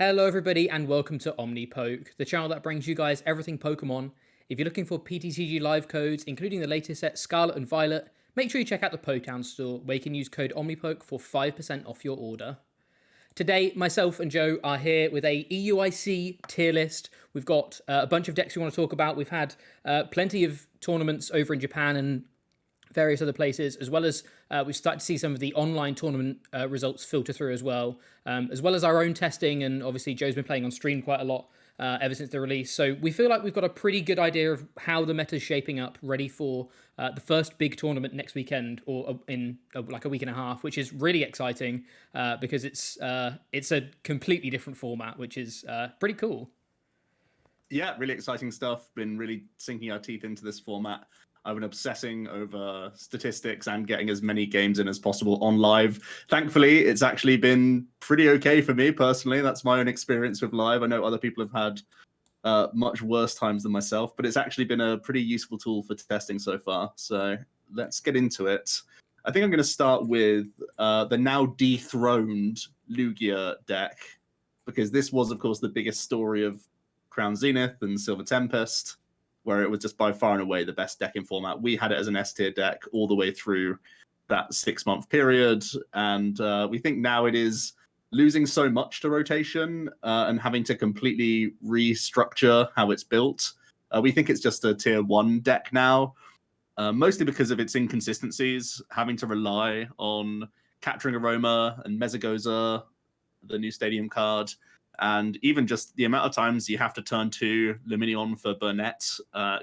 Hello everybody and welcome to OmniPoke, the channel that brings you guys everything Pokemon. If you're looking for PTCG live codes, including the latest set Scarlet and Violet, make sure you check out the Poketown store where you can use code OmniPoke for 5% off your order. Today, myself and Joe are here with a EUIC tier list. We've got a bunch of decks we want to talk about. We've had plenty of tournaments over in Japan and various other places, as well as we've started to see some of the online tournament results filter through as well as our own testing. And obviously, Joe's been playing on stream quite a lot ever since the release. So we feel like we've got a pretty good idea of how the meta's shaping up, ready for the first big tournament next weekend, or in like a week and a half, which is really exciting because it's a completely different format, which is pretty cool. Yeah, really exciting stuff. Been really sinking our teeth into this format. I've been obsessing over statistics and getting as many games in as possible on live. Thankfully, it's actually been pretty okay for me personally. That's my own experience with live. I know other people have had much worse times than myself, but it's actually been a pretty useful tool for testing so far. So let's get into it. I think I'm going to start with the now dethroned Lugia deck, because this was, of course, the biggest story of Crown Zenith and Silver Tempest, where it was just by far and away the best deck in format. We had it as an S-tier deck all the way through that 6-month period, and we think now it is losing so much to rotation and having to completely restructure how it's built. We think it's just a tier 1 deck now, mostly because of its inconsistencies, having to rely on Capturing Aroma and Mesagoza, the new Stadium card, and even just the amount of times you have to turn to Luminion for Burnett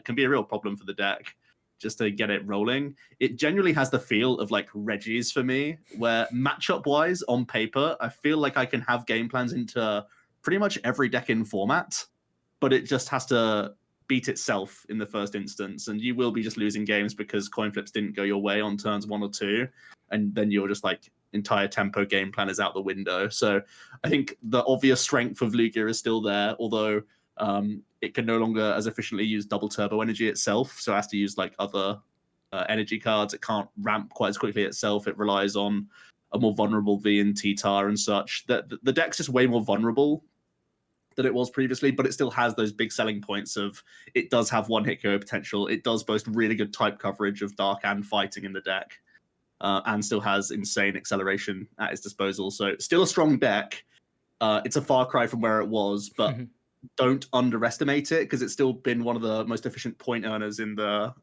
can be a real problem for the deck, just to get it rolling. It genuinely has the feel of like Reggie's for me, where matchup-wise, on paper, I feel like I can have game plans into pretty much every deck in format, but it just has to beat itself in the first instance, and you will be just losing games because coin flips didn't go your way on turns 1 or 2, and then you're just like, entire tempo game plan is out the window. So I think the obvious strength of Lugia is still there, although it can no longer as efficiently use double turbo energy itself, so it has to use like other energy cards. It can't ramp quite as quickly itself. It relies on a more vulnerable V and T-Tar and such. The deck's just way more vulnerable than it was previously, but it still has those big selling points of it does have one-hit KO potential. It does boast really good type coverage of Dark and Fighting in the deck. And still has insane acceleration at its disposal. So still a strong deck. It's a far cry from where it was, but don't underestimate it, because it's still been one of the most efficient point earners in the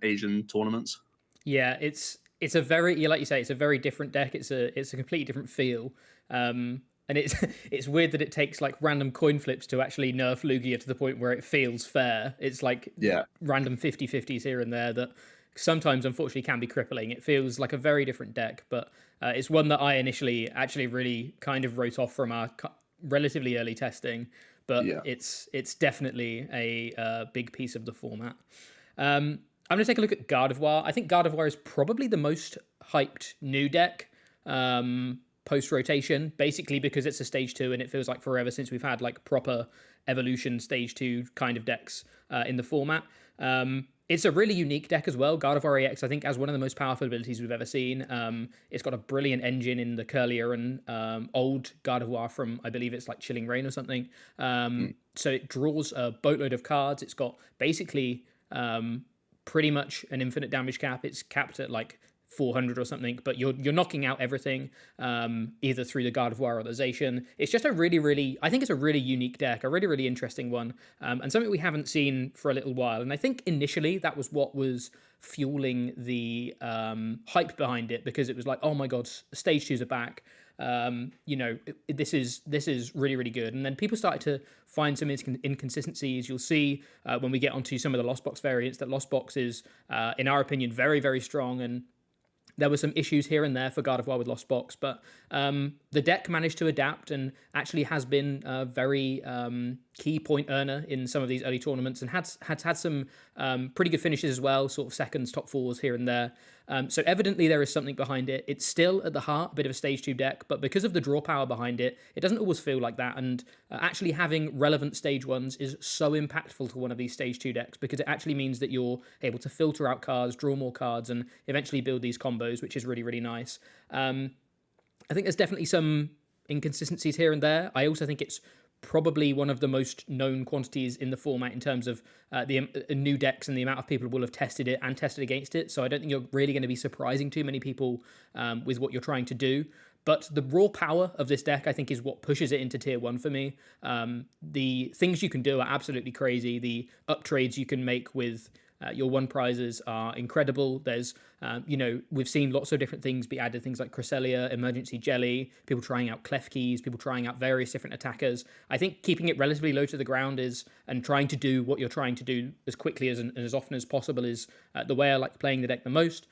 Asian tournaments. Yeah, it's a very, like you say, it's a very different deck. It's a completely different feel. And it's weird that it takes like random coin flips to actually nerf Lugia to the point where it feels fair. It's like random 50-50s here and there that sometimes unfortunately can be crippling. It feels like a very different deck, but it's one that I initially actually really kind of wrote off from our relatively early testing, but it's definitely a big piece of the format. I'm going to take a look at Gardevoir. I think Gardevoir is probably the most hyped new deck post-rotation, basically because it's a stage 2 and it feels like forever since we've had like proper evolution stage 2 kind of decks in the format. It's a really unique deck as well. Gardevoir EX, I think, has one of the most powerful abilities we've ever seen. It's got a brilliant engine in the curlier and old Gardevoir from, I believe it's like Chilling Rain or something. So it draws a boatload of cards. It's got basically pretty much an infinite damage cap. It's capped at like 400 or something, but you're knocking out everything either through the Gardevoir or the Zacian. It's just a really, I think it's a really unique deck, a really interesting one, and something we haven't seen for a little while. And I think initially that was what was fueling the hype behind it, because it was like, oh my god, stage 2s are back. This is really good. And then people started to find some inconsistencies. You'll see when we get onto some of the Lost Box variants that Lost Box is, in our opinion, very strong, and there were some issues here and there for Gardevoir with Lost Box, but the deck managed to adapt and actually has been a very key point earner in some of these early tournaments, and has had some pretty good finishes as well, sort of seconds, top 4s here and there. So evidently there is something behind it. It's still at the heart a bit of a stage 2 deck, but because of the draw power behind it, it doesn't always feel like that. And actually having relevant stage 1s is so impactful to one of these stage 2 decks, because it actually means that you're able to filter out cards, draw more cards, and eventually build these combos, which is really nice. I think there's definitely some inconsistencies here and there. I also think it's probably one of the most known quantities in the format in terms of the new decks and the amount of people will have tested it and tested against it. So I don't think you're really going to be surprising too many people with what you're trying to do. But the raw power of this deck, I think, is what pushes it into tier 1 for me. The things you can do are absolutely crazy. The up trades you can make with your one prizes are incredible. There's, we've seen lots of different things be added, things like Cresselia, Emergency Jelly, people trying out Klefkis, people trying out various different attackers. I think keeping it relatively low to the ground and trying to do what you're trying to do as quickly and as often as possible is the way I like playing the deck the most.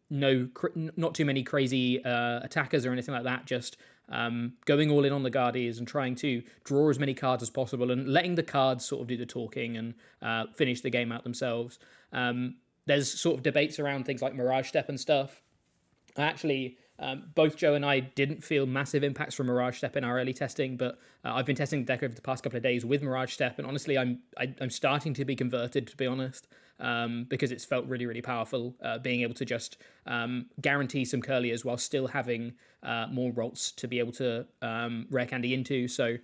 Not too many crazy attackers or anything like that, just going all in on the Guardies and trying to draw as many cards as possible and letting the cards sort of do the talking and finish the game out themselves. There's sort of debates around things like Mirage Step and stuff. Actually, both Joe and I didn't feel massive impacts from Mirage Step in our early testing, but I've been testing the deck over the past couple of days with Mirage Step, and honestly, I'm starting to be converted, to be honest, because it's felt really, really powerful, being able to just guarantee some Curliers while still having more Rolts to be able to rare candy into. So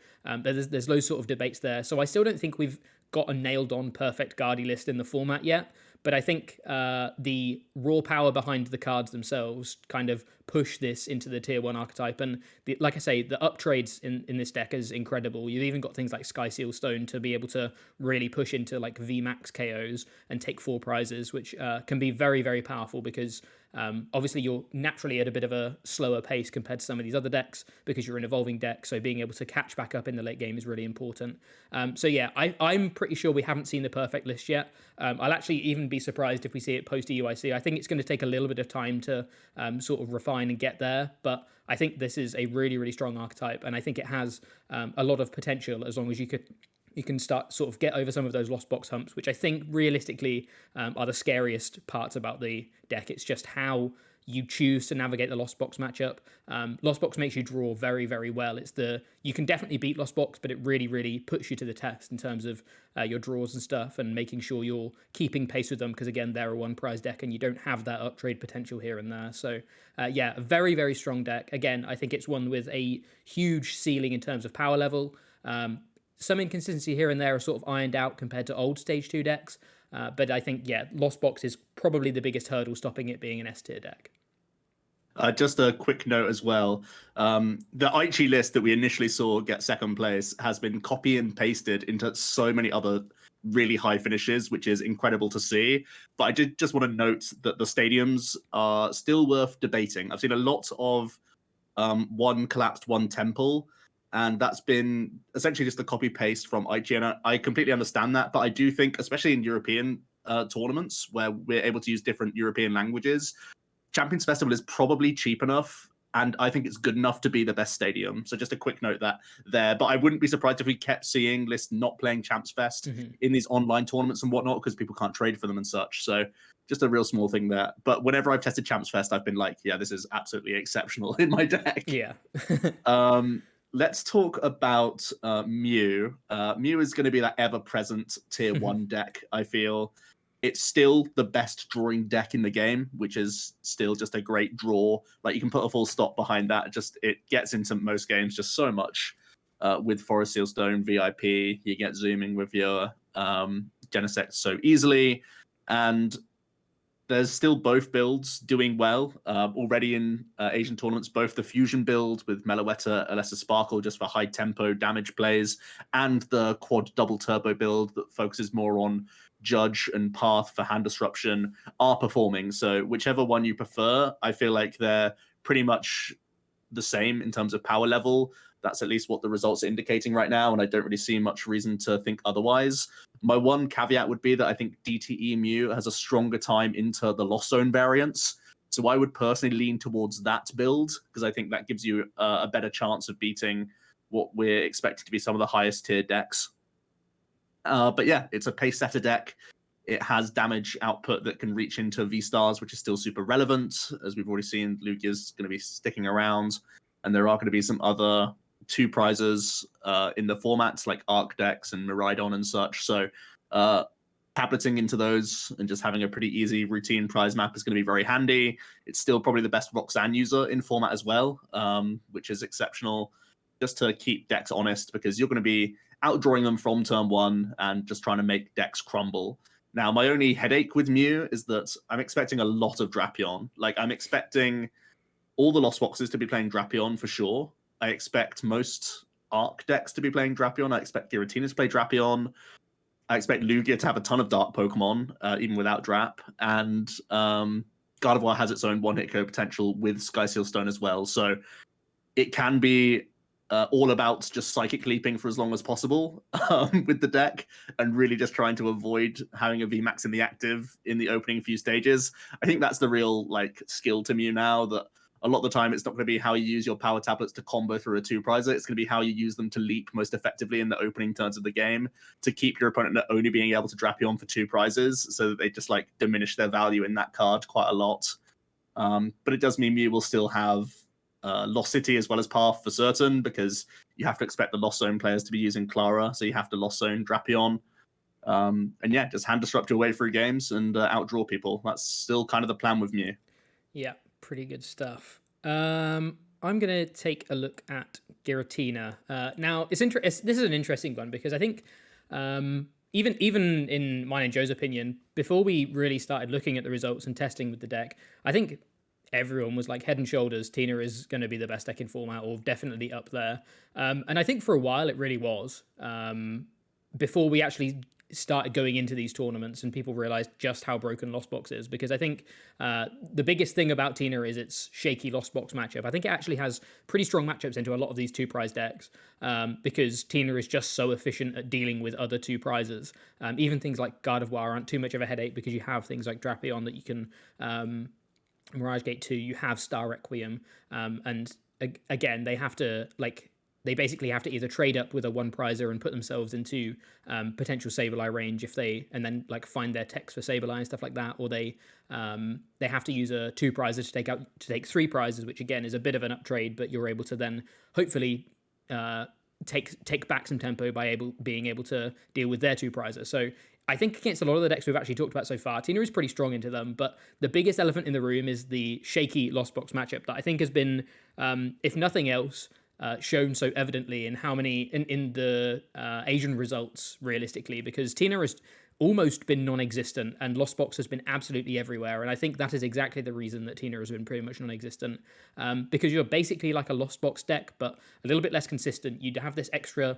there's those sort of debates there. So I still don't think we've got a nailed-on perfect Guardy list in the format yet. But I think the raw power behind the cards themselves kind of push this into the tier 1 archetype. And like I say, the up trades in this deck is incredible. You've even got things like Sky Seal Stone to be able to really push into like VMAX KOs and take 4 prizes, which can be very, very powerful because obviously you're naturally at a bit of a slower pace compared to some of these other decks because you're an evolving deck. So being able to catch back up in the late game is really important. So yeah, I'm pretty sure we haven't seen the perfect list yet. I'll actually even be surprised if we see it post EUIC. I think it's going to take a little bit of time to sort of refine and get there, but I think this is a really, really strong archetype, and I think it has a lot of potential as long as you can start sort of get over some of those lost box humps, which I think realistically are the scariest parts about the deck. It's just how you choose to navigate the Lost Box matchup. Lost Box makes you draw very, very well. You can definitely beat Lost Box, but it really, really puts you to the test in terms of your draws and stuff and making sure you're keeping pace with them because, again, they're a one prize deck and you don't have that uptrade potential here and there. So, a very, very strong deck. Again, I think it's one with a huge ceiling in terms of power level. Some inconsistency here and there are sort of ironed out compared to old Stage 2 decks. But I think, Lost Box is probably the biggest hurdle stopping it being an S-tier deck. Just a quick note as well. The EUIC list that we initially saw get second place has been copy and pasted into so many other really high finishes, which is incredible to see. But I did just want to note that the stadiums are still worth debating. I've seen a lot of one collapsed, one temple, and that's been essentially just a copy paste from EUIC, and I completely understand that. But I do think, especially in European tournaments where we're able to use different European languages, Champions Festival is probably cheap enough, and I think it's good enough to be the best stadium. So just a quick note there. But I wouldn't be surprised if we kept seeing lists not playing Champs Fest in these online tournaments and whatnot because people can't trade for them and such. So just a real small thing there. But whenever I've tested Champs Fest, I've been like, yeah, this is absolutely exceptional in my deck. Yeah. Let's talk about Mew. Mew is going to be that ever-present tier 1 deck, I feel. It's still the best drawing deck in the game, which is still just a great draw. Like, you can put a full stop behind that. It gets into most games just so much. With Forest Seal Stone, VIP, you get zooming with your Genesect so easily. And there's still both builds doing well already in Asian tournaments, both the Fusion build with Meloetta, Alessa Sparkle just for high tempo damage plays, and the quad double turbo build that focuses more on Judge and Path for hand disruption are performing. So whichever one you prefer, I feel like they're pretty much the same in terms of power level. That's at least what the results are indicating right now, and I don't really see much reason to think otherwise. My one caveat would be that I think DTE Mew has a stronger time into the Lost Zone variants, so I would personally lean towards that build, because I think that gives you a better chance of beating what we're expecting to be some of the highest tier decks. But yeah, it's a pace setter deck. It has damage output that can reach into V-Stars, which is still super relevant. As we've already seen, Lugia's going to be sticking around, and there are going to be some other 2 prizes in the formats like Arc decks and Miraidon and such. So tableting into those and just having a pretty easy routine prize map is going to be very handy. It's still probably the best Roxanne user in format as well, which is exceptional, just to keep decks honest, because you're going to be outdrawing them from turn one and just trying to make decks crumble. Now, my only headache with Mew is that I'm expecting a lot of Drapion. Like, I'm expecting all the Lost Boxes to be playing Drapion for sure. I expect most Arc decks to be playing Drapion. I expect Giratina to play Drapion. I expect Lugia to have a ton of Dark Pokemon, even without Drap. And Gardevoir has its own one-hit KO potential with Skyseal Stone as well. So it can be all about just Psychic Leaping for as long as possible with the deck, and really just trying to avoid having a VMAX in the active in the opening few stages. I think that's the real skill to Mew now, that a lot of the time it's not going to be how you use your power tablets to combo through a two-prizer. It's going to be how you use them to leap most effectively in the opening turns of the game to keep your opponent only being able to drop you on for two prizes, so that they just diminish their value in that card quite a lot. But it does mean Mew will still have Lost City as well as Path for certain, because you have to expect the Lost Zone players to be using Clara, so you have to Lost Zone Drapion. And yeah, just hand disrupt your way through games and outdraw people. That's still kind of the plan with Mew. Yeah, pretty good stuff. I'm going to take a look at Giratina. Now, this is an interesting one, because I think even in mine and Joe's opinion, before we really started looking at the results and testing with the deck, I think everyone was head and shoulders, Tina is going to be the best deck in format, or definitely up there. And I think for a while it really was, before we actually started going into these tournaments and people realized just how broken Lost Box is. Because I think the biggest thing about Tina is its shaky Lost Box matchup. I think it actually has pretty strong matchups into a lot of these two prize decks, because Tina is just so efficient at dealing with other two prizes. Even things like Gardevoir aren't too much of a headache, because you have things like Drapion that you can Mirage Gate 2, you have Star Requiem, and again, they have to they basically have to either trade up with a one prizer and put themselves into potential Sableye range and then find their techs for Sableye and stuff like that, or they have to use a two prizer to take three prizes, which again is a bit of an uptrade, but you're able to then hopefully take back some tempo by being able to deal with their two prizes. So I think against a lot of the decks we've actually talked about so far, Tina is pretty strong into them, but the biggest elephant in the room is the shaky Lost Box matchup that I think has been, if nothing else, shown so evidently in how many in the Asian results realistically, because Tina has almost been non-existent and Lost Box has been absolutely everywhere, and I think that is exactly the reason that Tina has been pretty much non-existent, because you're basically like a Lost Box deck but a little bit less consistent. You'd have this extra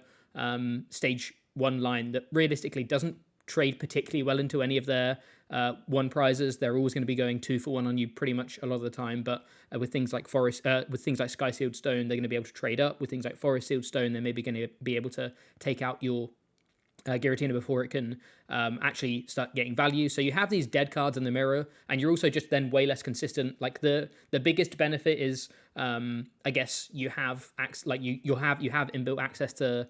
stage one line that realistically doesn't trade particularly well into any of their one prizes. They're always going to be going 2-for-1 on you pretty much a lot of the time, but with things like Sky Sealed Stone, they're going to be able to trade up. With things like Forest Sealed Stone, they're maybe going to be able to take out your Giratina before it can actually start getting value. So you have these dead cards in the mirror, and you're also just then way less consistent. The biggest benefit is I guess you have you have inbuilt access to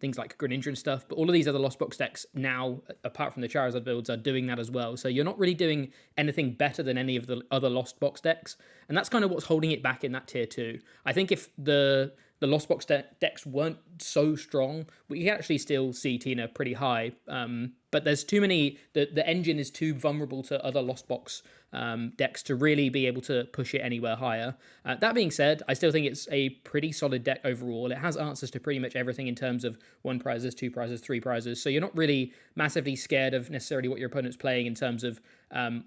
things like Greninja and stuff, but all of these other Lost Box decks now, apart from the Charizard builds, are doing that as well. So you're not really doing anything better than any of the other Lost Box decks, and that's kind of what's holding it back in that tier 2. I think if the Lost Box decks weren't so strong, we can actually still see Tina pretty high. But there's too many, the engine is too vulnerable to other Lost Box decks to really be able to push it anywhere higher. That being said, I still think it's a pretty solid deck overall. It has answers to pretty much everything in terms of one prizes, two prizes, three prizes. So you're not really massively scared of necessarily what your opponent's playing in terms of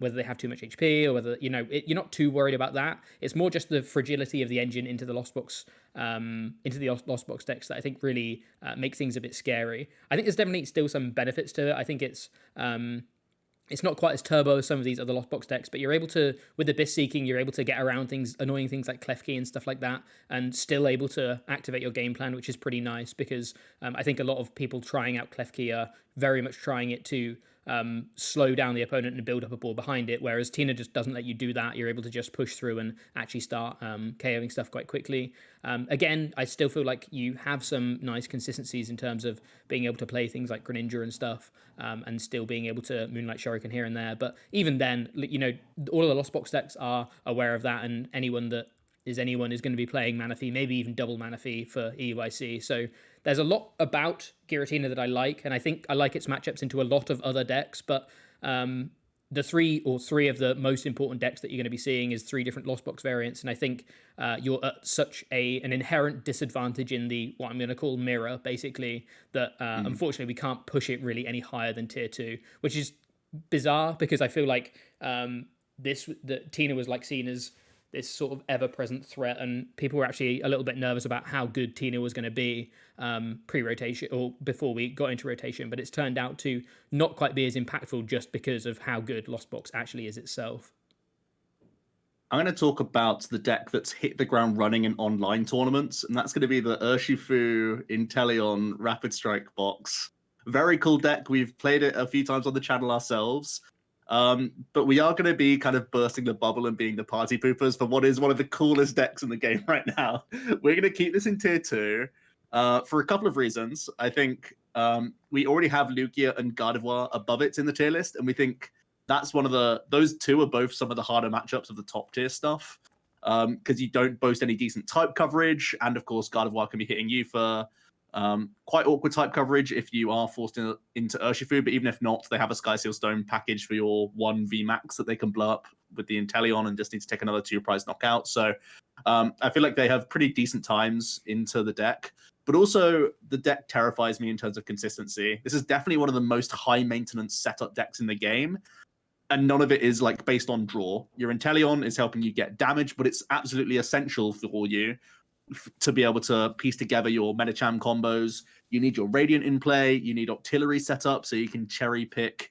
whether they have too much HP or whether, you're not too worried about that. It's more just the fragility of the engine into the Lost Box decks that I think really make things a bit scary. I think there's definitely still some benefits to it. I think it's not quite as turbo as some of these other Lost Box decks, but you're able to, with the Abyss Seeking, you're able to get around things, annoying things like Klefki and stuff like that, and still able to activate your game plan, which is pretty nice, because I think a lot of people trying out Klefki are very much trying it to slow down the opponent and build up a board behind it, whereas Tina just doesn't let you do that. You're able to just push through and actually start KOing stuff quite quickly. Again, I still feel like you have some nice consistencies in terms of being able to play things like Greninja and stuff, and still being able to Moonlight Shuriken here and there. But even then, all of the Lost Box decks are aware of that, and anyone that is anyone who's going to be playing Manaphy, maybe even double Manaphy for EUIC. So there's a lot about Giratina that I like, and I think I like its matchups into a lot of other decks, but the three of the most important decks that you're going to be seeing is 3 different Lost Box variants, and I think you're at such an inherent disadvantage in the what I'm going to call mirror, basically, that unfortunately we can't push it really any higher than tier 2, which is bizarre because I feel like that Tina was like seen as this sort of ever-present threat, and people were actually a little bit nervous about how good Tina was going to be pre-rotation or before we got into rotation, but it's turned out to not quite be as impactful just because of how good Lost Box actually is itself. I'm going to talk about the deck that's hit the ground running in online tournaments, and that's going to be the Urshifu Inteleon Rapid Strike box. Very cool deck. We've played it a few times on the channel ourselves. But we are going to be kind of bursting the bubble and being the party poopers for what is one of the coolest decks in the game right now. We're going to keep this in tier 2 for a couple of reasons. I think we already have Lugia and Gardevoir above it in the tier list, and we think that's those two are both some of the harder matchups of the top tier stuff because you don't boast any decent type coverage, and of course Gardevoir can be hitting you for quite awkward type coverage if you are forced into Urshifu, but even if not, they have a Sky Seal Stone package for your 1 VMAX that they can blow up with the Inteleon and just need to take another 2 prize knockout. So I feel like they have pretty decent times into the deck, but also the deck terrifies me in terms of consistency. This is definitely one of the most high maintenance setup decks in the game, and none of it is like based on draw. Your Inteleon is helping you get damage, but it's absolutely essential for you to be able to piece together your Medicham combos. You need your Radiant in play, you need Octillery set up so you can cherry pick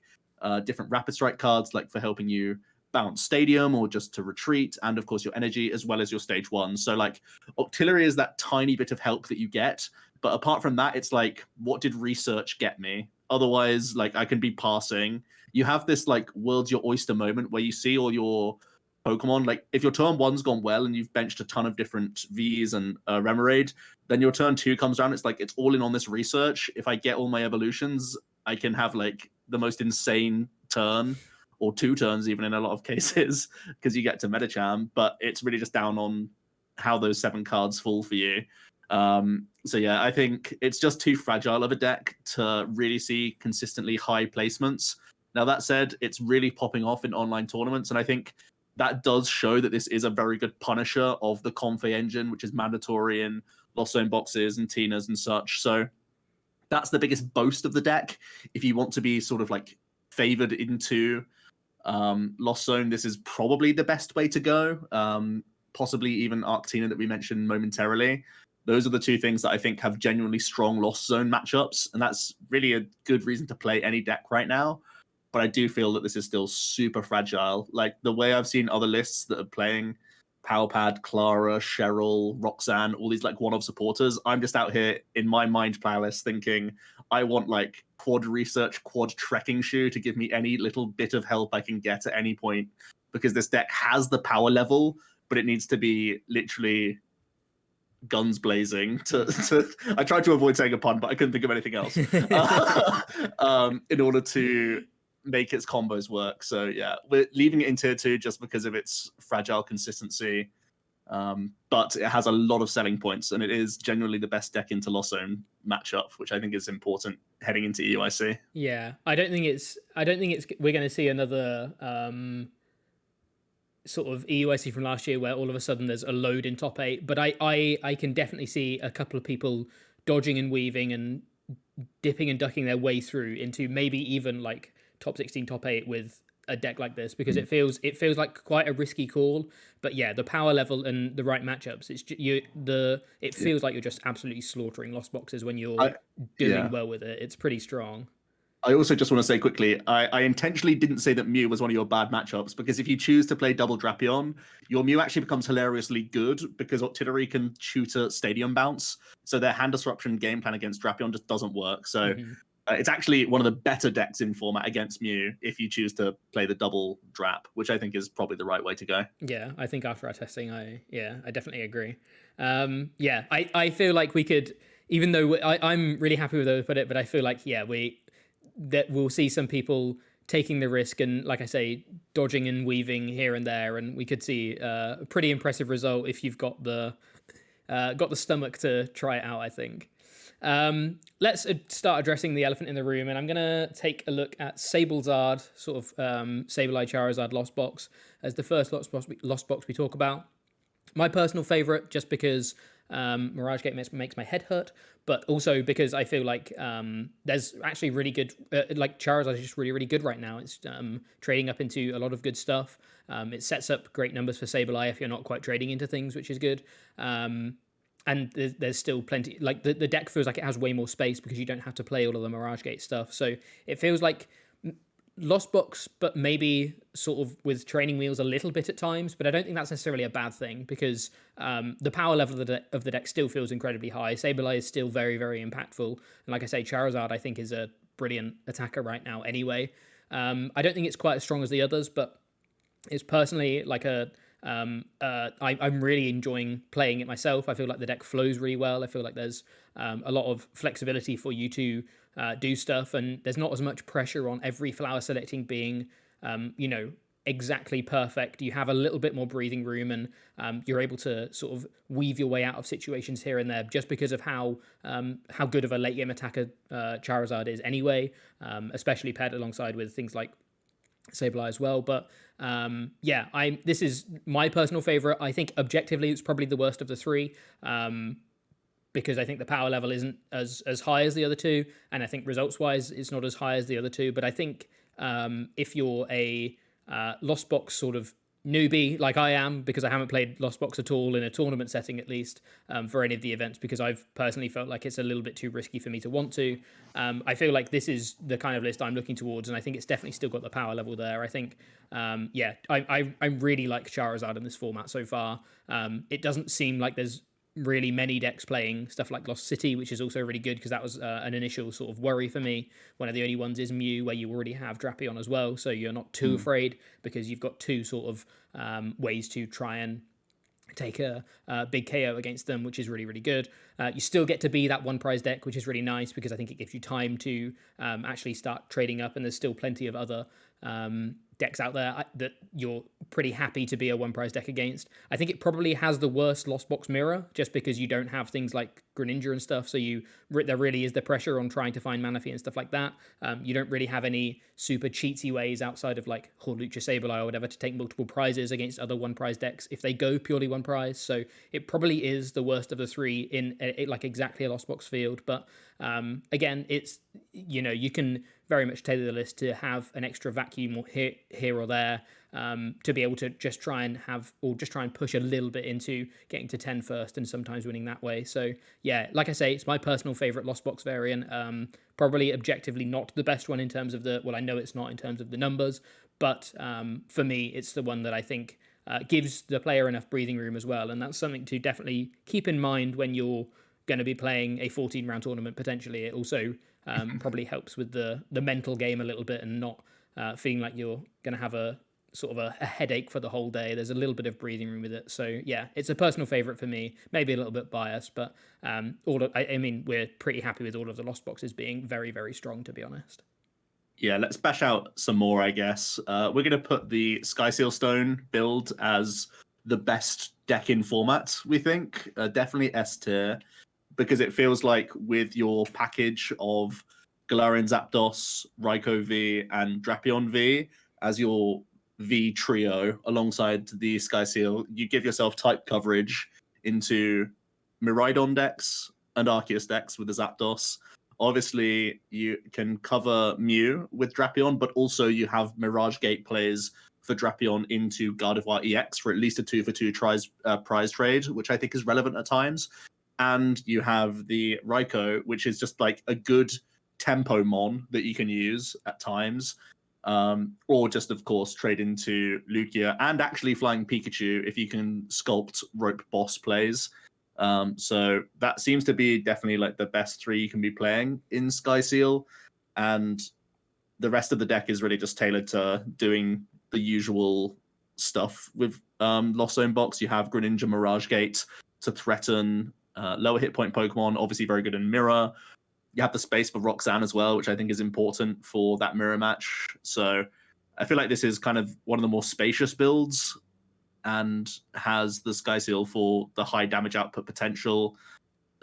different Rapid Strike cards, like for helping you bounce Stadium or just to retreat, and of course your energy as well as your stage 1. So like Octillery is that tiny bit of help that you get, but apart from that, it's like, what did research get me? Otherwise, like I can be passing. You have this like world's your oyster moment where you see all your Pokemon, like if your turn 1's gone well and you've benched a ton of different Vs and Remoraid, then your turn 2 comes around, it's like it's all in on this research. If I get all my evolutions, I can have like the most insane turn, or 2 turns even in a lot of cases, because you get to Medicham, but it's really just down on how those 7 cards fall for you. So yeah, I think it's just too fragile of a deck to really see consistently high placements. Now that said, it's really popping off in online tournaments, and I think that does show that this is a very good punisher of the Confe engine, which is mandatory in Lost Zone boxes and Tinas and such. So that's the biggest boast of the deck. If you want to be sort of like favored into Lost Zone, this is probably the best way to go. Possibly even Arctina that we mentioned momentarily. Those are the 2 things that I think have genuinely strong Lost Zone matchups, and that's really a good reason to play any deck right now. But I do feel that this is still super fragile. Like the way I've seen other lists that are playing Powerpad, Clara, Cheryl, Roxanne, all these like one-off supporters, I'm just out here in my mind palace thinking I want like quad research, quad trekking shoe to give me any little bit of help I can get at any point, because this deck has the power level, but it needs to be literally guns blazing to I tried to avoid saying a pun, but I couldn't think of anything else in order to make its combos work. So yeah, we're leaving it in tier 2 just because of its fragile consistency, but it has a lot of selling points, and it is generally the best deck into Lost Zone matchup, which I think is important heading into EUIC. Yeah, I don't think it's we're going to see another sort of EUIC from last year where all of a sudden there's a load in top 8, but I can definitely see a couple of people dodging and weaving and dipping and ducking their way through into maybe even like top 16, top 8 with a deck like this, because it feels like quite a risky call. But yeah, the power level and the right matchups, it feels like you're just absolutely slaughtering Lost Boxes when you're doing well with it. It's pretty strong. I also just want to say quickly, I intentionally didn't say that Mew was one of your bad matchups, because if you choose to play double Drapion, your Mew actually becomes hilariously good because Octillery can shoot a Stadium Bounce, so their hand disruption game plan against Drapion just doesn't work. So it's actually one of the better decks in format against Mew if you choose to play the double Drap, which I think is probably the right way to go. Yeah, I think after our testing, I definitely agree. I feel like we could, even though I'm really happy with how we put it, but I feel like we'll see some people taking the risk and, like I say, dodging and weaving here and there, and we could see a pretty impressive result if you've got the stomach to try it out, I think. Let's start addressing the elephant in the room, and I'm going to take a look at Sablezard, sort of Sableye Charizard Lost Box, as the first Lost Box we talk about. My personal favorite, just because Mirage Gate makes my head hurt, but also because I feel like there's actually really good, like Charizard is just really, really good right now. It's trading up into a lot of good stuff. It sets up great numbers for Sableye if you're not quite trading into things, which is good. And there's still plenty, like the deck feels like it has way more space because you don't have to play all of the Mirage Gate stuff. So it feels like Lost Box, but maybe sort of with training wheels a little bit at times, but I don't think that's necessarily a bad thing because the power level of the deck still feels incredibly high. Sableye is still very, very impactful. And like I say, Charizard, I think, is a brilliant attacker right now anyway. I don't think it's quite as strong as the others, but it's personally like I'm really enjoying playing it myself. I feel like the deck flows really well. I feel like there's a lot of flexibility for you to do stuff, and there's not as much pressure on every flower selecting being, exactly perfect. You have a little bit more breathing room, and you're able to sort of weave your way out of situations here and there just because of how good of a late game attacker Charizard is anyway, especially paired alongside with things like Sableye as well. But this is my personal favorite. I think objectively it's probably the worst of the three, because I think the power level isn't as high as the other two, and I think results wise it's not as high as the other two. But I think if you're a Lost Box sort of newbie like I am, because I haven't played Lost Box at all in a tournament setting, at least for any of the events, because I've personally felt like it's a little bit too risky for me to want to. I feel like this is the kind of list I'm looking towards, and I think it's definitely still got the power level there. I think, I really like Charizard in this format so far. It doesn't seem like there's really many decks playing stuff like Lost City, which is also really good because that was an initial sort of worry for me. One of the only ones is Mew, where you already have Drapion as well, so you're not too afraid because you've got two sort of ways to try and take a big KO against them, which is really, really good. You still get to be that one prize deck, which is really nice because I think it gives you time to actually start trading up, and there's still plenty of other decks out there that you're pretty happy to be a one prize deck against. I think it probably has the worst Lost Box mirror just because you don't have things like Greninja and stuff, so there really is the pressure on trying to find Manaphy and stuff like that. You don't really have any super cheatsy ways outside of like Horlucha Sableye or whatever to take multiple prizes against other one prize decks if they go purely one prize. So it probably is the worst of the three in like exactly a Lost Box field. But again, it's, you can very much tailor the list to have an extra vacuum or here or there, to be able to just try and push a little bit into getting to 10 first and sometimes winning that way. So yeah, like I say, it's my personal favorite Lost Box variant. Probably objectively not the best one in terms of I know it's not in terms of the numbers, but for me, it's the one that I think gives the player enough breathing room as well. And that's something to definitely keep in mind when you're going to be playing a 14-round tournament potentially. It also probably helps with the mental game a little bit and not feeling like you're going to have a sort of a headache for the whole day. There's a little bit of breathing room with it. So yeah, it's a personal favorite for me, maybe a little bit biased, but we're pretty happy with all of the Lost Boxes being very, very strong, to be honest. Yeah, let's bash out some more, I guess. We're going to put the Skyseal Stone build as the best deck in format, we think. Definitely S tier, because it feels like with your package of Galarian Zapdos, Raikou V, and Drapion V as your V trio alongside the Skyseal, you give yourself type coverage into Miraidon decks and Arceus decks with the Zapdos. Obviously, you can cover Mew with Drapion, but also you have Mirage Gate plays for Drapion into Gardevoir EX for at least a 2-for-2 prize trade, which I think is relevant at times. And you have the Raikou, which is just like a good tempo mon that you can use at times. Or just, of course, trade into Lugia and actually Flying Pikachu if you can sculpt rope boss plays. So that seems to be definitely like the best three you can be playing in Skyseal. And the rest of the deck is really just tailored to doing the usual stuff with Lost Zone Box. You have Greninja Mirage Gate to threaten lower hit point Pokemon, obviously very good in Mirror. You have the space for Roxanne as well, which I think is important for that mirror match. So I feel like this is kind of one of the more spacious builds and has the Sky Seal for the high damage output potential,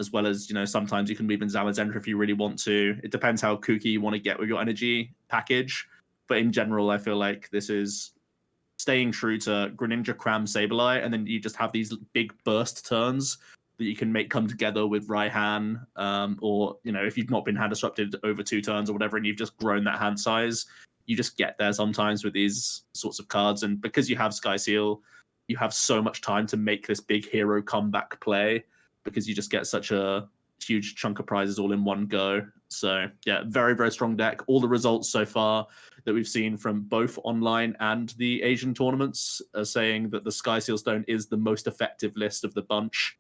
as well as, sometimes you can move in Zamazenta if you really want to. It depends how kooky you want to get with your energy package. But in general, I feel like this is staying true to Greninja, Cram, Sableye, and then you just have these big burst turns that you can make come together with Raihan, or, if you've not been hand disrupted over 2 turns or whatever, and you've just grown that hand size, you just get there sometimes with these sorts of cards. And because you have Sky Seal, you have so much time to make this big hero comeback play, because you just get such a huge chunk of prizes all in one go. So yeah, very, very strong deck. All the results so far that we've seen from both online and the Asian tournaments are saying that the Sky Seal Stone is the most effective list of the bunch.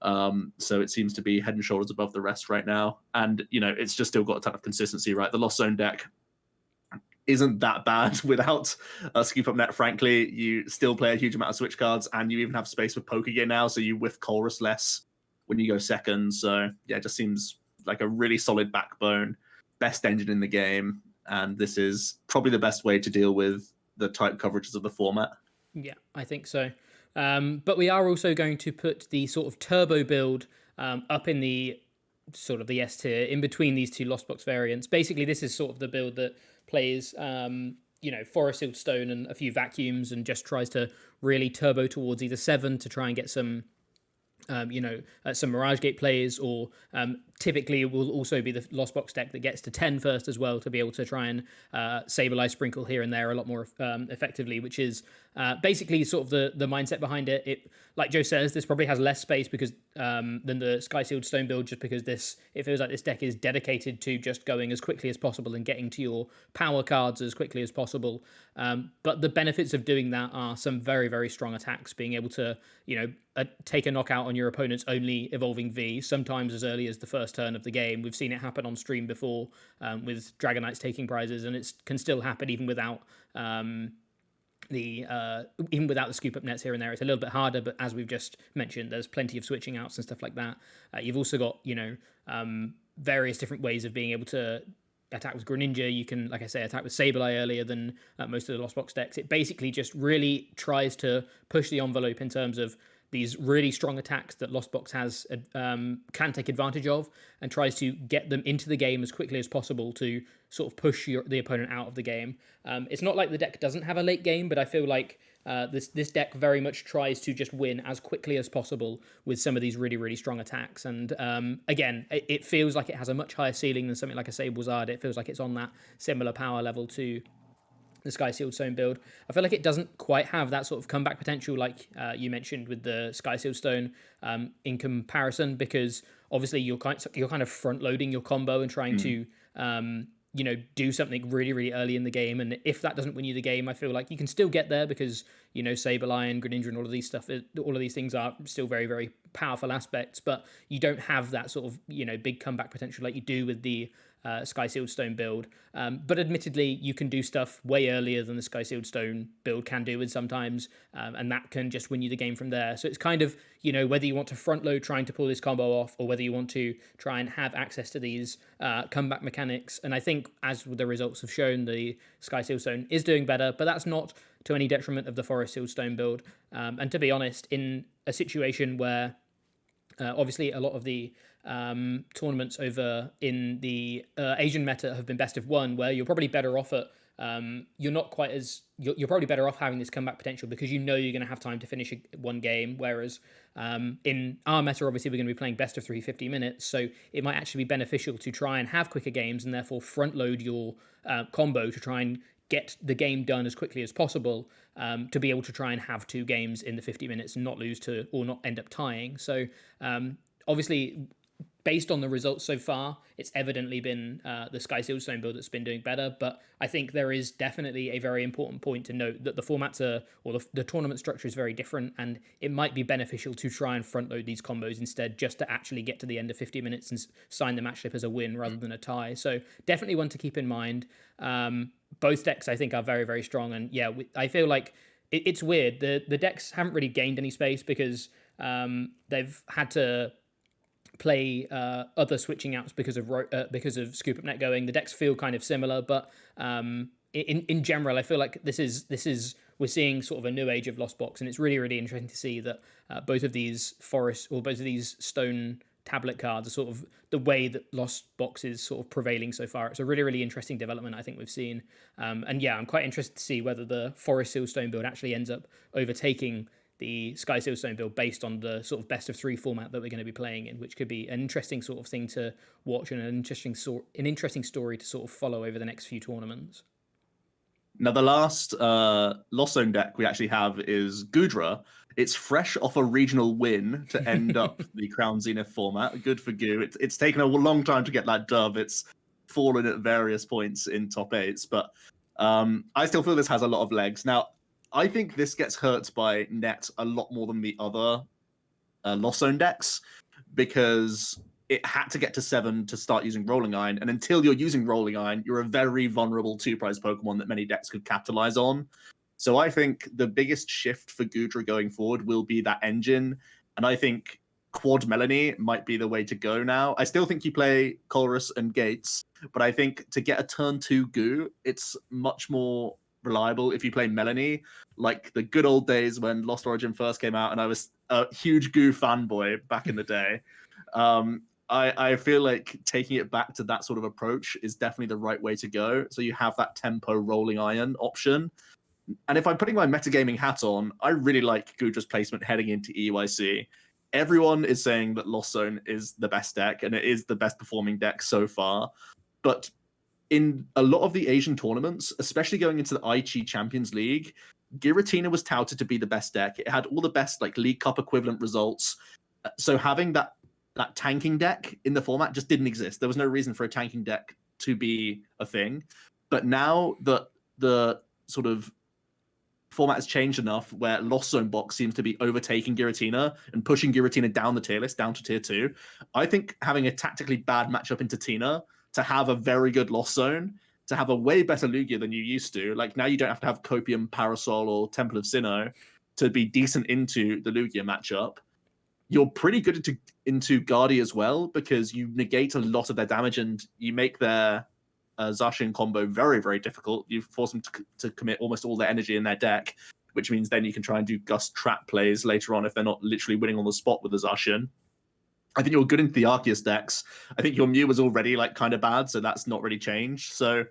So it seems to be head and shoulders above the rest right now. And, it's just still got a ton of consistency, right? The Lost Zone deck isn't that bad without Scoop Up Net, frankly. You still play a huge amount of switch cards, and you even have space with Pokegear now, so you whiff Colress less when you go second. So, yeah, it just seems like a really solid backbone, best engine in the game, and this is probably the best way to deal with the type coverages of the format. Yeah, I think so. But we are also going to put the sort of turbo build up in the sort of the S tier in between these two Lost Box variants. Basically, this is sort of the build that plays, Forest Sealed Stone and a few vacuums and just tries to really turbo towards either 7 to try and get some some Mirage Gate plays, or typically it will also be the Lost Box deck that gets to 10 first as well, to be able to try and Sableye sprinkle here and there a lot more effectively, which is basically sort of the mindset behind it. It, like Joe says, this probably has less space because than the Sky Sealed Stone build, just because it feels like this deck is dedicated to just going as quickly as possible and getting to your power cards as quickly as possible. But the benefits of doing that are some very, very strong attacks, being able to, take a knockout on your opponent's only evolving V, sometimes as early as the first turn of the game. We've seen it happen on stream before with Dragonites taking prizes, and it can still happen even without the scoop up nets here and there. It's a little bit harder, but as we've just mentioned, there's plenty of switching outs and stuff like that. You've also got various different ways of being able to attack with Greninja. You can, like I say, attack with Sableye earlier than most of the Lost Box decks. It basically just really tries to push the envelope in terms of these really strong attacks that Lost Box has can take advantage of, and tries to get them into the game as quickly as possible to sort of push the opponent out of the game. It's not like the deck doesn't have a late game, but I feel like this deck very much tries to just win as quickly as possible with some of these really, really strong attacks. And again, it feels like it has a much higher ceiling than something like a Sablezard. It feels like it's on that similar power level to the Sky Sealed Stone build. I feel like it doesn't quite have that sort of comeback potential like you mentioned with the Sky Sealed Stone in comparison, because obviously you're kind of front loading your combo and trying to do something really, really early in the game. And if that doesn't win you the game, I feel like you can still get there, because Sableye and Greninja and all of these things are still very, very powerful aspects, but you don't have that sort of big comeback potential like you do with the Sky Sealed Stone build. But admittedly, you can do stuff way earlier than the Sky Sealed Stone build can do with sometimes, and that can just win you the game from there. So it's kind of, whether you want to front load trying to pull this combo off, or whether you want to try and have access to these comeback mechanics. And I think, as the results have shown, the Sky Sealed Stone is doing better, but that's not to any detriment of the Forest Sealed Stone build. And to be honest, in a situation where obviously a lot of the tournaments over in the Asian meta have been best of one, where you're probably better off at you're probably better off having this comeback potential, because you're going to have time to finish one game, whereas in our meta, obviously, we're going to be playing best of 350 minutes, so it might actually be beneficial to try and have quicker games, and therefore front load your combo to try and get the game done as quickly as possible, to be able to try and have 2 games in the 50 minutes and not lose to, or not end up tying. So obviously, based on the results so far, it's evidently been the Sky Sealed Stone build that's been doing better. But I think there is definitely a very important point to note, that the formats the tournament structure is very different, and it might be beneficial to try and front load these combos instead, just to actually get to the end of 50 minutes and sign the match slip as a win rather than a tie. So definitely one to keep in mind. Both decks, I think, are very, very strong. And yeah, I feel like it's weird. The decks haven't really gained any space, because they've had to play other switching outs because of Scoop Up Net going. The decks feel kind of similar, but in general, I feel like this is we're seeing sort of a new age of Lost Box, and it's really interesting to see that both of these stone tablet cards are sort of the way that Lost Box is sort of prevailing so far. It's a really interesting development I think we've seen, and yeah, I'm quite interested to see whether the Forest Sealstone build actually ends up overtaking the Sky Sealstone build based on the sort of best of 3 format that we're going to be playing in, which could be an interesting sort of thing to watch and an interesting story to sort of follow over the next few tournaments. Now, the last Lost Zone deck we actually have is Goodra. It's fresh off a regional win to end up the Crown Zenith format. Good for Goo. It's taken a long time to get that dub. It's fallen at various points in top 8s, but I still feel this has a lot of legs. Now, I think this gets hurt by net a lot more than the other Lost Zone decks, because it had to get to 7 to start using Rolling Iron, and until you're using Rolling Iron, you're a very vulnerable 2-prize Pokemon that many decks could capitalize on. So I think the biggest shift for Goodra going forward will be that engine, and I think Quad Melanie might be the way to go now. I still think you play Colress and Gates, but I think to get a turn 2 Goo, it's much more reliable if you play Melanie, like the good old days when Lost Origin first came out, and I was a huge Goo fanboy back in the day. I feel like taking it back to that sort of approach is definitely the right way to go. So you have that tempo Rolling Iron option. And if I'm putting my metagaming hat on, I really like Goodra's placement heading into EUIC. Everyone is saying that Lost Zone is the best deck, and it is the best performing deck so far. But in a lot of the Asian tournaments, especially going into the Aichi Champions League, Giratina was touted to be the best deck. It had all the best like League Cup equivalent results. So having that tanking deck in the format just didn't exist. There was no reason for a tanking deck to be a thing. But now that the sort of format has changed enough where Lost Zone box seems to be overtaking Giratina and pushing Giratina down the tier list, down to tier 2, I think having a tactically bad matchup into Tina, to have a very good Lost Zone, to have a way better Lugia than you used to, like now you don't have to have Copium, Parasol, or Temple of Sinnoh to be decent into the Lugia matchup. You're pretty good into Guardi as well, because you negate a lot of their damage and you make their Zacian combo very difficult. You force them to commit almost all their energy in their deck, which means then you can try and do Gust trap plays later on if they're not literally winning on the spot with the Zacian. I think you're good into the Arceus decks. I think your Mew was already like kind of bad, so that's not really changed. So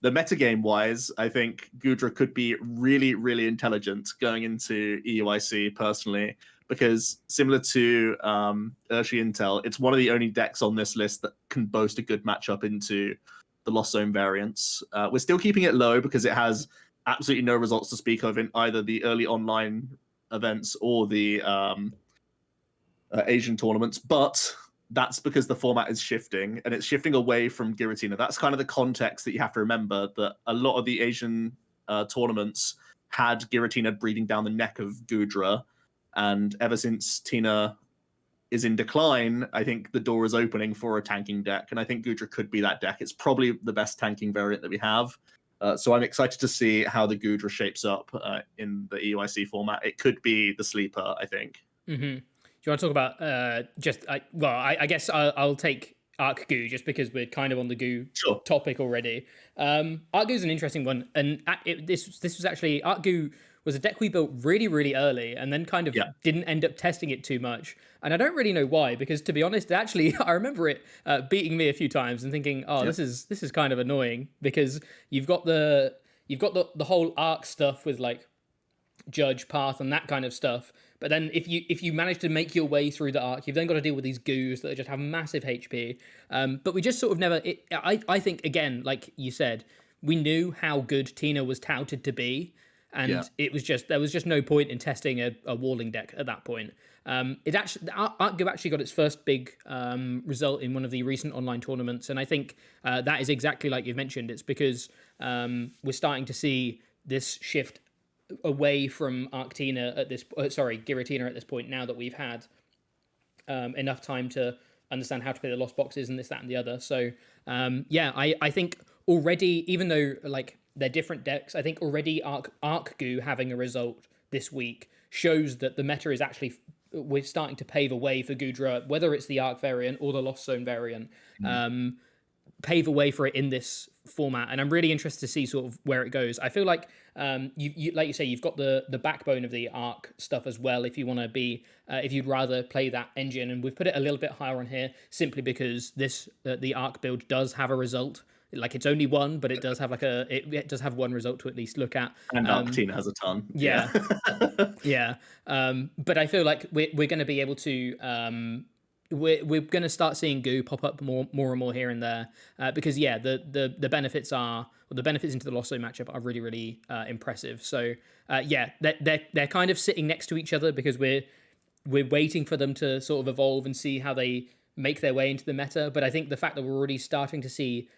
the metagame wise, I think Goodra could be really intelligent going into EUIC personally, because similar to Urshifu and Inteleon, it's one of the only decks on this list that can boast a good matchup into the Lost Zone variants. We're still keeping it low because it has absolutely no results to speak of in either the early online events or the Asian tournaments, but that's because the format is shifting, and it's shifting away from Giratina. That's kind of the context that you have to remember, that a lot of the Asian tournaments had Giratina breathing down the neck of Goodra, and ever since Tina is in decline, I think the door is opening for a tanking deck, and I think Goodra could be that deck. It's probably the best tanking variant that we have. So I'm excited to see how the Goodra shapes up in the EUIC format. It could be the sleeper, I think. Mm-hmm. Do you want to talk about I guess I'll take Arc Goo just because we're kind of on the Goo topic already. Arc Goo is an interesting one, and this was actually Arc Goo was a deck we built really early, and then kind of didn't end up testing it too much. And I don't really know why, because to be honest, actually I remember it beating me a few times and thinking, this is kind of annoying, because you've got the whole Arc stuff with like Judge Path and that kind of stuff. But then if you manage to make your way through the Arc, you've then got to deal with these Goos that just have massive HP. But we just sort of never... I think, again, like you said, we knew how good Tina was touted to be, and there was just no point in testing a Walling deck at that point. Arc Goo actually got its first big result in one of the recent online tournaments, and I think that is exactly like you've mentioned. It's because we're starting to see this shift away from Giratina at this point, now that we've had enough time to understand how to play the Lost Boxes and this, that, and the other. So I think already, even though like they're different decks, I think already Arc Goo having a result this week shows that the meta is actually we're starting to pave a way for Goodra, whether it's the Arc variant or the Lost Zone variant, pave a way for it in this format. And I'm really interested to see sort of where it goes. I feel like you like you say, you've got the backbone of the Arc stuff as well. If you want to be, if you'd rather play that engine, and we've put it a little bit higher on here simply because this the Arc build does have a result. Like it's only one, but it does have like it does have one result to at least look at. And Arctina has a ton. Yeah. Yeah. But I feel like we're going to be able to we're going to start seeing Goo pop up more and more here and there, because the benefits into the Lost Zone matchup are really, really impressive. So they're kind of sitting next to each other because we're waiting for them to sort of evolve and see how they make their way into the meta. But I think the fact that we're already starting to see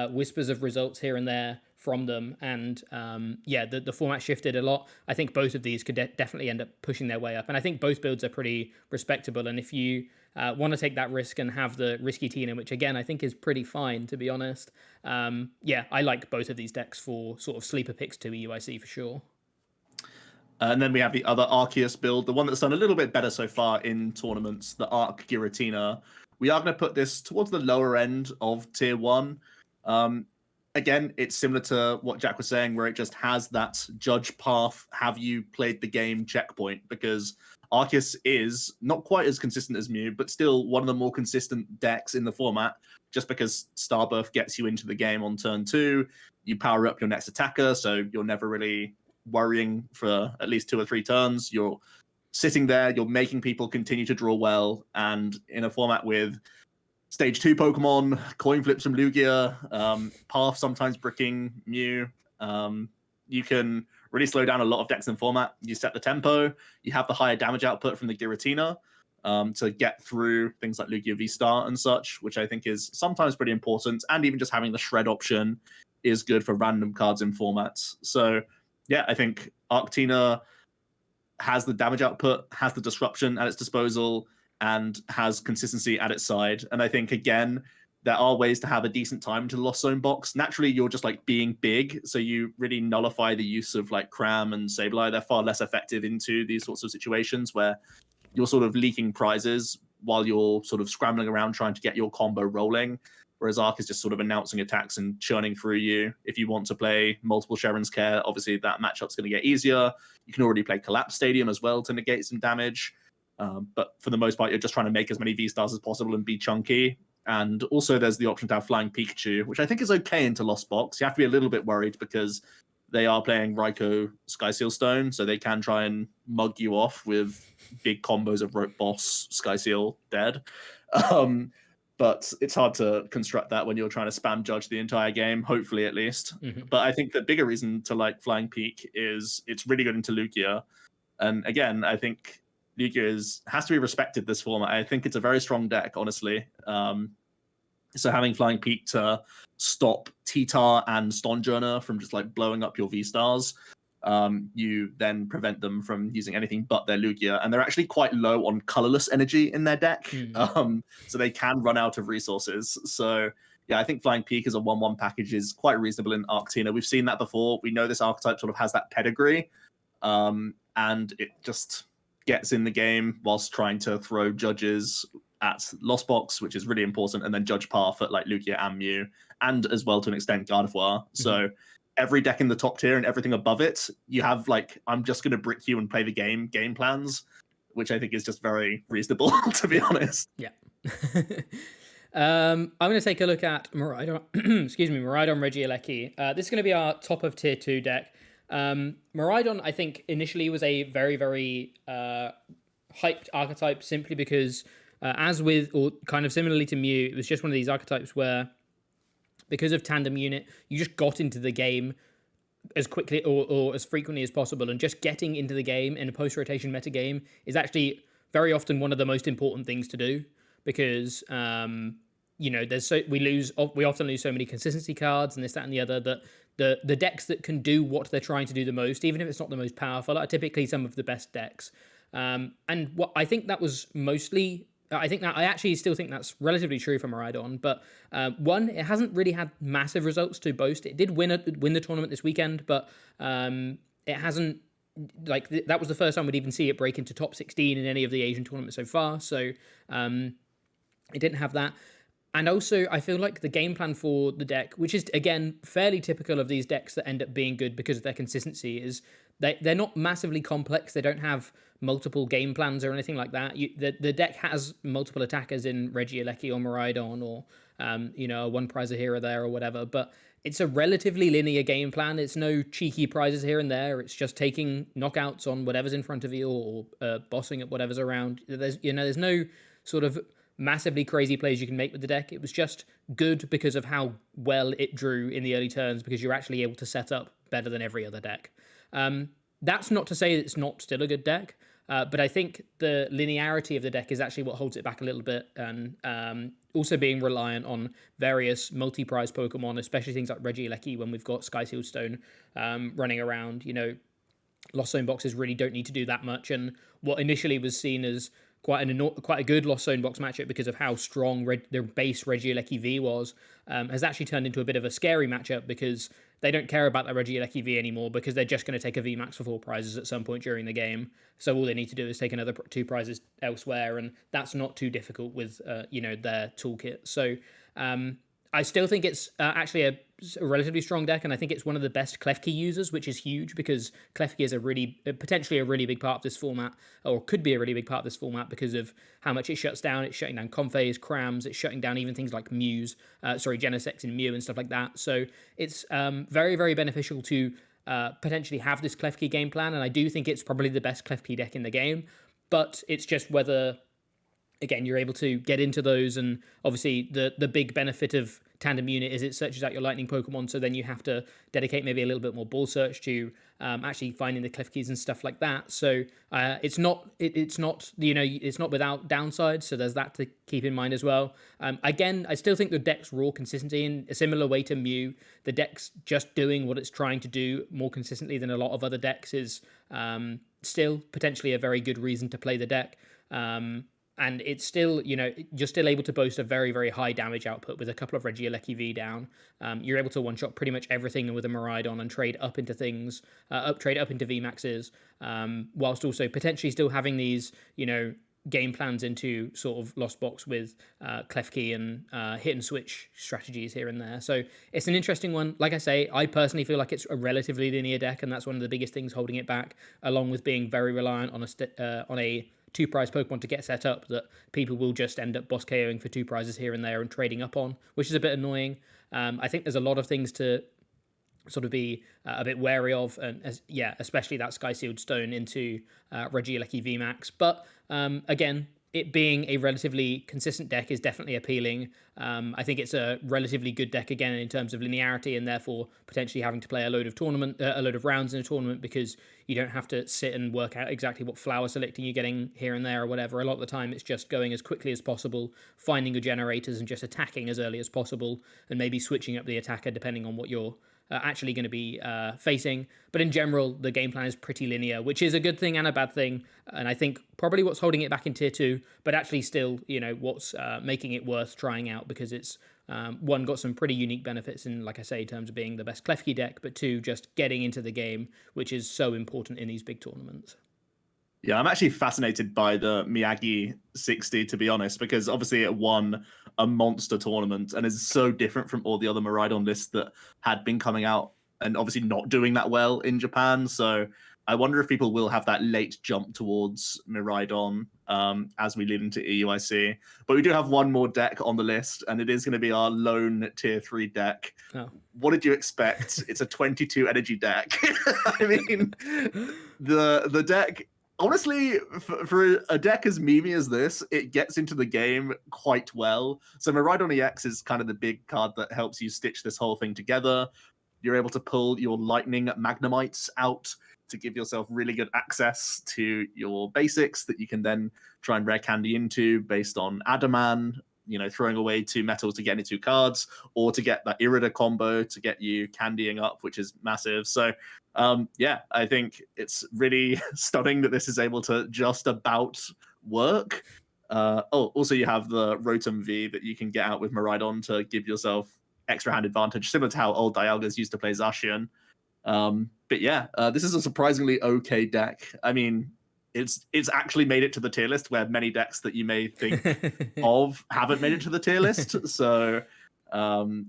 whispers of results here and there from them, and the format shifted a lot. I think both of these could definitely end up pushing their way up, and I think both builds are pretty respectable. And if you want to take that risk and have the risky Tina, which again I think is pretty fine, to be honest, I like both of these decks for sort of sleeper picks to EUIC for sure. And then we have the other Arceus build, the one that's done a little bit better so far in tournaments, the Arc Giratina. We are going to put this towards the lower end of tier 1. Again, it's similar to what Jack was saying, where it just has that judge path, have you played the game checkpoint, because Arceus is not quite as consistent as Mew, but still one of the more consistent decks in the format, just because Starbirth gets you into the game on turn 2, you power up your next attacker, so you're never really worrying for at least 2 or 3 turns. You're sitting there, you're making people continue to draw well, and in a format with Stage 2 Pokemon, coin flips from Lugia, Path sometimes bricking Mew. You can really slow down a lot of decks in format. You set the tempo, you have the higher damage output from the Giratina to get through things like Lugia V-Star and such, which I think is sometimes pretty important. And even just having the shred option is good for random cards in formats. So yeah, I think Arctina has the damage output, has the disruption at its disposal, and has consistency at its side. And I think, again, there are ways to have a decent time to the Lost Zone box. Naturally, you're just like being big, so you really nullify the use of like Cram and Sableye. They're far less effective into these sorts of situations where you're sort of leaking prizes while you're sort of scrambling around trying to get your combo rolling. Whereas Arc is just sort of announcing attacks and churning through you. If you want to play multiple Sharon's Care, obviously that matchup's going to get easier. You can already play Collapse Stadium as well to negate some damage. But for the most part, you're just trying to make as many V-Stars as possible and be chunky. And also there's the option to have Flying Pikachu, which I think is okay into Lost Box. You have to be a little bit worried because they are playing Raikou Skyseal Stone, so they can try and mug you off with big combos of Rope Boss, Skyseal, dead. But it's hard to construct that when you're trying to spam judge the entire game, hopefully at least. Mm-hmm. But I think the bigger reason to like Flying Peak is it's really good into Lugia. And again, I think Lugia has to be respected this format. I think it's a very strong deck, honestly. So having Flying Peak to stop T-Tar and Stonjourner from just like blowing up your V-Stars, you then prevent them from using anything but their Lugia. And they're actually quite low on colorless energy in their deck. So they can run out of resources. So yeah, I think Flying Peak as a 1-1 package is quite reasonable in Arctina. We've seen that before. We know this archetype sort of has that pedigree. And it just gets in the game whilst trying to throw judges at Lost Box, which is really important, and then judge path at like Lugia and Mew, and as well to an extent Gardevoir. Mm-hmm. So every deck in the top tier and everything above it, you have like, I'm just going to brick you and play the game plans, which I think is just very reasonable, to be honest. Yeah. I'm going to take a look at Miraidon, Miraidon Regieleki. This is going to be our top of tier 2 deck. Miraidon, I think, initially was a very, very hyped archetype simply because, as with, or kind of similarly to Mew, it was just one of these archetypes where, because of tandem unit, you just got into the game as quickly or as frequently as possible, and just getting into the game in a post-rotation meta game is actually very often one of the most important things to do, because we often lose so many consistency cards and this, that, and the other, that the decks that can do what they're trying to do the most, even if it's not the most powerful, are typically some of the best decks. And what I think that was mostly, I actually still think that's relatively true for Miraidon, but one, it hasn't really had massive results to boast. It did win the tournament this weekend, but it hasn't that was the first time we'd even see it break into top 16 in any of the Asian tournaments so far. So it didn't have that. And also, I feel like the game plan for the deck, which is, again, fairly typical of these decks that end up being good because of their consistency, is they're not massively complex. They don't have multiple game plans or anything like that. The deck has multiple attackers in Regieleki or Miraidon or, a one prizer here or there or whatever. But it's a relatively linear game plan. It's no cheeky prizes here and there. It's just taking knockouts on whatever's in front of you or bossing at whatever's around. There's no sort of massively crazy plays you can make with the deck. It was just good because of how well it drew in the early turns, because you're actually able to set up better than every other deck. That's not to say it's not still a good deck, but I think the linearity of the deck is actually what holds it back a little bit, and also being reliant on various multi-prize Pokemon, especially things like Regieleki when we've got Sky Sealed Stone running around. Lost Zone boxes really don't need to do that much, and what initially was seen as quite a good Lost Zone box matchup because of how strong their base Regieleki V was, has actually turned into a bit of a scary matchup because they don't care about that Regieleki V anymore, because they're just going to take a V Max for 4 prizes at some point during the game. So all they need to do is take another 2 prizes elsewhere, and that's not too difficult with their toolkit. So I still think it's actually a relatively strong deck, and I think it's one of the best Klefki users, which is huge because Klefki is potentially a really big part of this format, or could be a really big part of this format because of how much it shuts down. It's shutting down Comphase, Crams, it's shutting down even things like Genesect and Mew and stuff like that. So it's very, very beneficial to potentially have this Klefki game plan, and I do think it's probably the best Klefki deck in the game, but it's just whether, again, you're able to get into those. And obviously the big benefit of Tandem Unit is it searches out your lightning Pokemon, so then you have to dedicate maybe a little bit more ball search to actually finding the Klefkis and stuff like that. So it's not without downsides, so there's that to keep in mind as well. Again, I still think the deck's raw consistency, in a similar way to Mew, the deck's just doing what it's trying to do more consistently than a lot of other decks is still potentially a very good reason to play the deck. And it's still, you're still able to boast a very, very high damage output with a couple of Regieleki V down. You're able to one-shot pretty much everything with a Miraidon and trade up into things, trade up into V Maxes, whilst also potentially still having these, game plans into sort of Lost Box with Klefki and hit and switch strategies here and there. So it's an interesting one. Like I say, I personally feel like it's a relatively linear deck, and that's one of the biggest things holding it back, along with being very reliant on a 2 prize Pokemon to get set up that people will just end up boss KOing for 2 prizes here and there and trading up on, which is a bit annoying. I think there's a lot of things to sort of be a bit wary of, and especially that Sky Sealed Stone into Regieleki VMAX. But again, it being a relatively consistent deck is definitely appealing. I think it's a relatively good deck again in terms of linearity, and therefore potentially having to play a load of rounds in a tournament, because you don't have to sit and work out exactly what flower selecting you're getting here and there or whatever. A lot of the time it's just going as quickly as possible, finding your generators and just attacking as early as possible, and maybe switching up the attacker depending on what you're actually going to be facing. But in general, the game plan is pretty linear, which is a good thing and a bad thing, and I think probably what's holding it back in tier 2, but actually still, what's making it worth trying out, because it's one, got some pretty unique benefits in, like I say, in terms of being the best Klefki deck, but 2, just getting into the game, which is so important in these big tournaments. Yeah, I'm actually fascinated by the Miyagi 60, to be honest, because obviously it won a monster tournament and is so different from all the other Miraidon lists that had been coming out and obviously not doing that well in Japan. So I wonder if people will have that late jump towards Miraidon as we lead into EUIC. But we do have one more deck on the list, and it is going to be our lone tier 3 deck. Oh. What did you expect? It's a 22 energy deck. I mean, the deck... Honestly, for a deck as memey as this, it gets into the game quite well. So Miraidon EX is kind of the big card that helps you stitch this whole thing together. You're able to pull your Lightning Magnemites out to give yourself really good access to your basics that you can then try and rare candy into based on Adaman, throwing away 2 metals to get into 2 cards, or to get that Irida combo to get you candying up, which is massive. So I think it's really stunning that this is able to just about work. Also you have the Rotom V that you can get out with Miraidon to give yourself extra hand advantage, similar to how old Dialgas used to play Zacian. But yeah, this is a surprisingly okay deck. I mean, it's actually made it to the tier list, where many decks that you may think of haven't made it to the tier list. So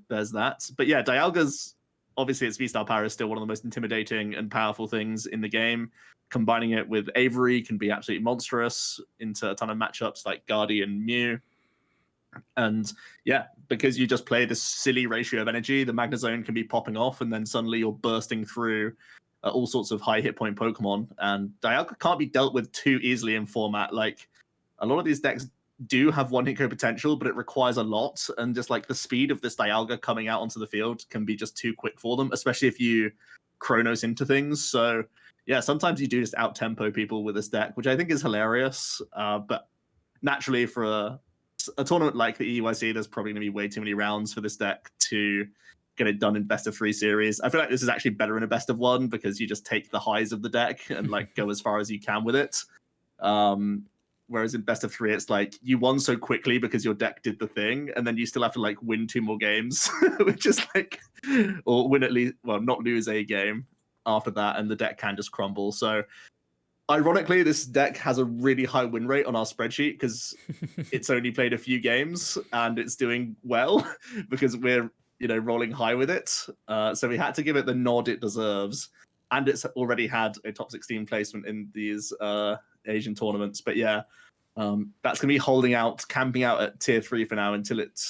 there's that. But yeah, Dialga's, obviously its V-Star power is still one of the most intimidating and powerful things in the game. Combining it with Avery can be absolutely monstrous into a ton of matchups like Guardi and Mew. And yeah, because you just play this silly ratio of energy, the Magnezone can be popping off, and then suddenly you're bursting through all sorts of high hit point Pokemon. And Dialga can't be dealt with too easily in format. Like, a lot of these decks do have one hit KO potential, but it requires a lot. And just like the speed of this Dialga coming out onto the field can be just too quick for them, especially if you Chronos into things. So yeah, sometimes you do just out tempo people with this deck, which I think is hilarious. But naturally, for a tournament like the EUIC, there's probably going to be way too many rounds for this deck to get it done in best of 3 series. I feel like this is actually better in a best of 1 because you just take the highs of the deck and like go as far as you can with it. Whereas in best of 3, it's like you won so quickly because your deck did the thing, and then you still have to like win 2 more games, which is like, or win at least, well, not lose a game after that, and the deck can just crumble. So ironically, this deck has a really high win rate on our spreadsheet because it's only played a few games and it's doing well because we're, you know, rolling high with it. So we had to give it the nod it deserves, and it's already had a top 16 placement in these Asian tournaments. But yeah, that's going to be holding out, camping out at tier 3 for now until it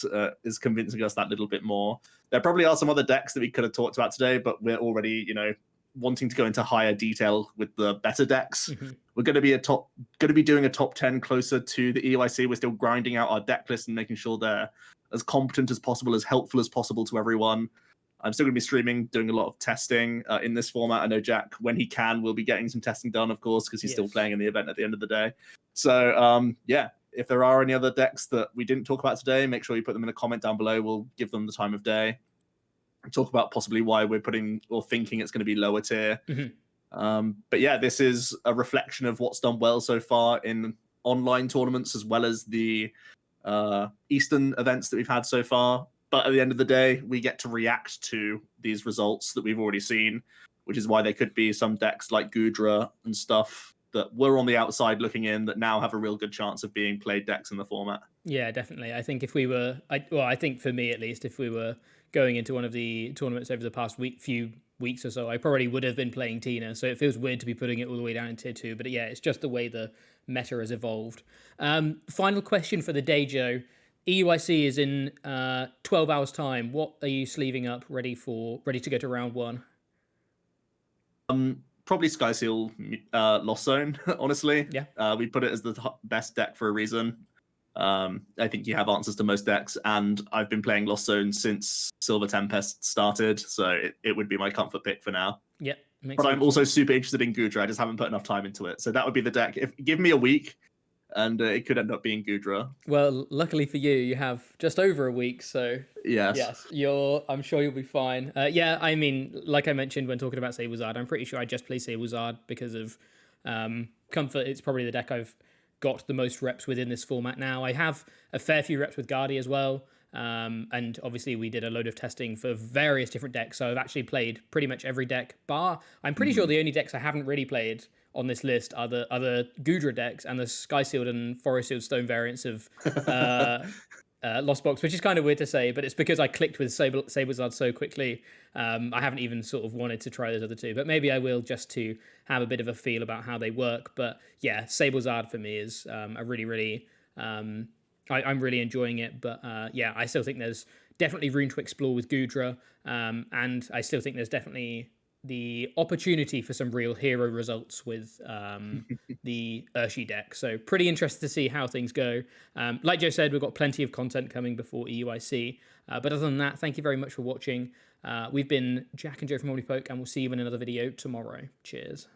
is convincing us that little bit more. There probably are some other decks that we could have talked about today, but we're already, you know, wanting to go into higher detail with the better decks. We're going to be doing a top 10 closer to the EUIC. We're still grinding out our deck list and making sure they're as competent as possible, as helpful as possible to everyone. I'm still going to be streaming, doing a lot of testing in this format. I know Jack, when he can, will be getting some testing done, of course, because he's still playing in the event at the end of the day. So yeah, if there are any other decks that we didn't talk about today, make sure you put them in a comment down below. We'll give them the time of day. Talk about possibly why we're putting or thinking it's going to be lower tier. But yeah, this is a reflection of what's done well so far in online tournaments, as well as the Eastern events that we've had so far. But at the end of the day, we get to react to these results that we've already seen, which is why there could be some decks like Goodra and stuff that were on the outside looking in that now have a real good chance of being played decks in the format. Yeah, definitely. I think if we were, I think for me at least, if we were going into one of the tournaments over the past few weeks or so, I probably would have been playing Tina. So it feels weird to be putting it all the way down in tier 2. But yeah, it's just the way the meta has evolved. Final question for the day, Joe. EUIC is in 12 hours time. What are you sleeving up ready to go to round 1? Probably Sky Seal Lost Zone, honestly. Yeah. We put it as the best deck for a reason. I think you have answers to most decks, and I've been playing Lost Zone since Silver Tempest started, so it would be my comfort pick for now. Yeah. But I'm also super interested in Goodra. I just haven't put enough time into it. So that would be the deck. Give me a week, and it could end up being Goodra. Well, luckily for you, you have just over a week, so yes, I'm sure you'll be fine. Yeah, I mean, like I mentioned when talking about Sablezard, I'm pretty sure I just play Sablezard because of comfort. It's probably the deck I've got the most reps within this format now. I have a fair few reps with Guardi as well. And obviously we did a load of testing for various different decks. So I've actually played pretty much every deck bar. I'm pretty sure the only decks I haven't really played on this list are the Goodra decks and the Sky Sealed and Forest Sealed Stone variants of Lost Box, which is kind of weird to say, but it's because I clicked with Sablezard so quickly. I haven't even sort of wanted to try those other two, but maybe I will just to have a bit of a feel about how they work. But yeah, Sablezard for me is a really, really... I'm really enjoying it, but yeah, I still think there's definitely room to explore with Goodra, and I still think there's definitely the opportunity for some real hero results with the Urshifu deck. So pretty interested to see how things go. Like Joe said, we've got plenty of content coming before EUIC, but other than that, thank you very much for watching. We've been Jack and Joe from OmniPoke, and we'll see you in another video tomorrow. Cheers.